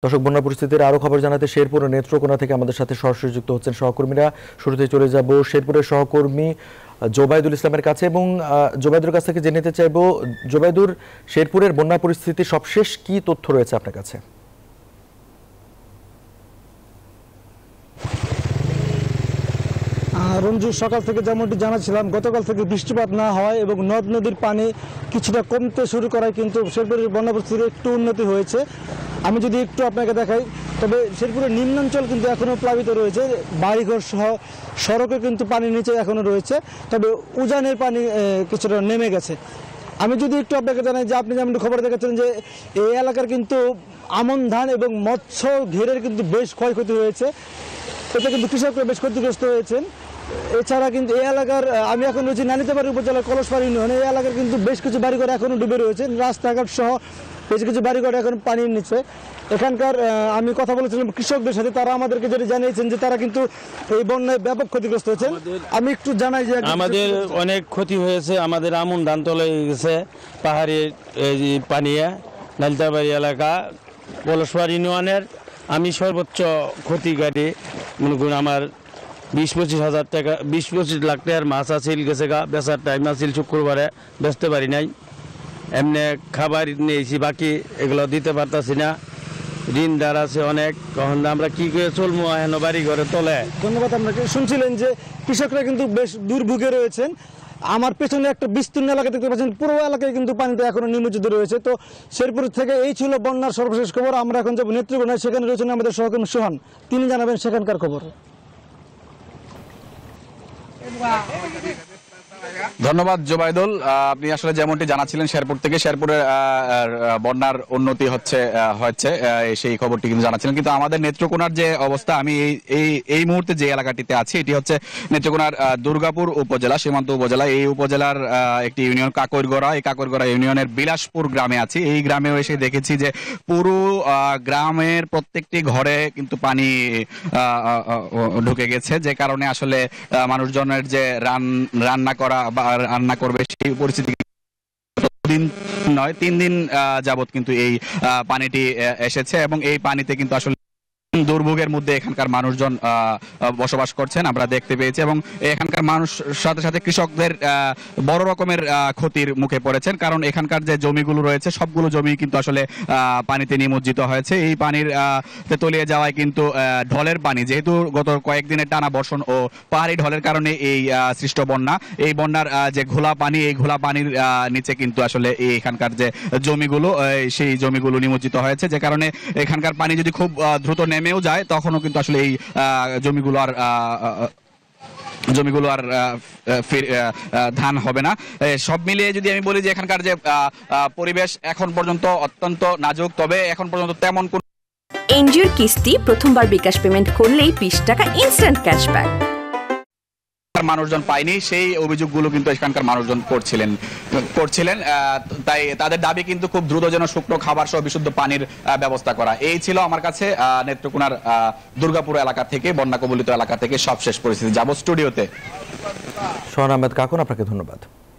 দর্শক, বন্যা পরিস্থিতির আরো খবর জানাতে শেরপুর ও নেত্রকোনা থেকে আমাদের সাথে সরাসরি যুক্ত হচ্ছেন সহকর্মীরা। শুরুতে চলে যাব শেরপুরের সহকর্মী জোবাইদুল ইসলামের কাছে এবং জোবাইদুর কাছ থেকে জেনে নিতে চাইব, জোবাইদুর, শেরপুরের বন্যা পরিস্থিতি সবশেষ কি তথ্য রয়েছে আপনার কাছে? রঞ্জু, সকাল থেকে যেমনটি জানাচ্ছিলাম, গতকাল থেকে বৃষ্টিপাত না হওয়ায় এবং নদ নদীর পানি কিছুটা কমতে শুরু করায় কিন্তু শেরপুরের বন্যা পরিস্থিতির একটু উন্নতি হয়েছে। আমি যদি একটু আপনাকে দেখাই, তবে শেরপুরের নিম্নাঞ্চল কিন্তু এখনও প্লাবিত রয়েছে, বাড়িঘর সহ সড়কে কিন্তু পানির নিচে এখনও রয়েছে, তবে উজানের পানি কিছুটা নেমে গেছে। আমি যদি একটু আপনাকে জানাই যে আপনি যেমন খবর দেখাচ্ছেন যে এই এলাকার কিন্তু আমন ধান এবং মৎস্য ঘেরের কিন্তু বেশ ক্ষয়ক্ষতি হয়েছে, এতে কিন্তু কৃষকরা বেশ ক্ষতিগ্রস্ত হয়েছেন। এছাড়া কিন্তু এই এলাকার, আমি এখন রয়েছি নালিতাবাড়ি উপজেলার কলসপাড়ি ইউনিয়নে, এই এলাকার কিন্তু বেশ কিছু বাড়িঘর এখনও ডুবে রয়েছে, রাস্তাঘাট সহ বেশ কিছু বাড়িঘর এখন পানির নিচে। এখানকার আমি কথা বলেছিলাম কৃষকদের সাথে, তারা আমাদেরকে যেটা জানিয়েছেন যে তারা কিন্তু এই বন্যায় ব্যাপক ক্ষতিগ্রস্ত হয়েছেন। আমি একটু জানাই যে আমাদের অনেক ক্ষতি হয়েছে, আমাদের আমন ধান তলে গেছে পাহাড়ি পানিয়ে, নালিতাবাড়ি এলাকা কলসপাড়ি ইউনিয়নের। আমি সর্বোচ্চ ক্ষতিকারী মনে করুন, আমার 20-25 হাজার টাকা, 20-25 লাখ টাকার মাছ আছিল গেছে গা, বেচার টাইম আছিল, শুক্রবারে বেচতে পারি নাই। এমনি খাবার নিয়েছি, বাকি এগুলো দিতে পারতাছি না, ঋণদার আছে অনেক। তখন আমরা কি করে চলবো এখন বাড়ি ঘরে তলে। ধন্যবাদ আপনাকে। শুনছিলেন যে কৃষকরা কিন্তু বেশ দুর্ভোগে রয়েছেন। আমার পেছনে একটা বিস্তীর্ণ এলাকা দেখতে পাচ্ছেন, পুরো এলাকায় কিন্তু পানিতে এখনো নিমজ্জিত রয়েছে। তো শেরপুর থেকে এই ছিল বন্যার সর্বশেষ খবর। আমরা এখন যাবো নেত্রকোনায়, সেখানে রয়েছেন আমাদের সহকর্মী সোহান, তিনি জানাবেন সেখানকার খবর। ধন্যবাদ জোবাইদুল। আপনি আসলে যেমনটি জানাচ্ছিলেন শেরপুর থেকে, শেরপুরের বন্যার উন্নতি হচ্ছে সেই খবরটি কিন্তু জানাচ্ছিলেন। কিন্তু আমাদের নেত্রকোনার যে অবস্থা, আমি এই মুহূর্তে যে এলাকাটিতে আছি, এটি হচ্ছে নেত্রকোনার দুর্গাপুর উপজেলা, সীমান্ত উপজেলা। এই উপজেলার একটি ইউনিয়ন কাকরগড়া। এই কাকরগড়া ইউনিয়নের বিলাসপুর গ্রামে আছি। এই গ্রামেও এসে দেখেছি যে পুরো গ্রামের প্রত্যেকটি ঘরে কিন্তু পানি ঢুকে গেছে, যে কারণে আসলে মানুষজনের যে রান্না করা বা রান্না করবে সেই পরিস্থিতি দিন নয় 3 দিন যাবত কিন্তু এই পানিটি এসেছে এবং এই পানিতে কিন্তু আসলে দুর্ভোগের মধ্যে এখানকার মানুষজন বসবাস করছেন আমরা দেখতে পেয়েছি। এবং এখানকার মানুষ সাথে সাথে কৃষকদের বড় রকমের ক্ষতির মুখে পড়েছেন, কারণ এখানকার যে জমিগুলো রয়েছে সবগুলো জমি কিন্তু আসলে পানিতে নিমজ্জিত হয়েছে। এই পানির তলিয়ে যাওয়ায় কিন্তু ঢলের পানি, যেহেতু গত কয়েকদিনের টানা বর্ষণ ও পাহাড়ি ঢলের কারণে এই সৃষ্ট বন্যা, এই বন্যার যে ঘোলা পানি, এই ঘোলা পানির নিচে কিন্তু আসলে এখানকার যে জমিগুলো, সেই জমিগুলো নিমজ্জিত হয়েছে, যে কারণে এখানকার পানি যদি খুব দ্রুত নেমেও যায় তখনও কিন্তু আসলে এই জমিগুলো আর ধান হবে না। সব মিলিয়ে যদি আমি বলি যে এখানকার যে পরিবেশ এখন পর্যন্ত অত্যন্ত নাজুক, তবে এখন পর্যন্ত তেমন কোন এনজিওর কিস্তি প্রথমবার বিকাশ পেমেন্ট করলেই 20 টাকা ইনস্ট্যান্ট ক্যাশব্যাক মানুষজন পায়নি, সেই অভিযোগগুলো কিন্তু এখানকার মানুষজন করছিলেন। তাই তাদের দাবি কিন্তু খুব দ্রুত যেন শুকনো খাবার সহ বিশুদ্ধ পানির ব্যবস্থা করা। এই ছিল আমার কাছে নেত্রকোনার দুর্গাপুর এলাকা থেকে, বন্যা কবলিত এলাকা থেকে সবশেষ পরিস্থিতি। যাব স্টুডিওতে। সোহান আহমেদ কাকুন, আপনাকে ধন্যবাদ।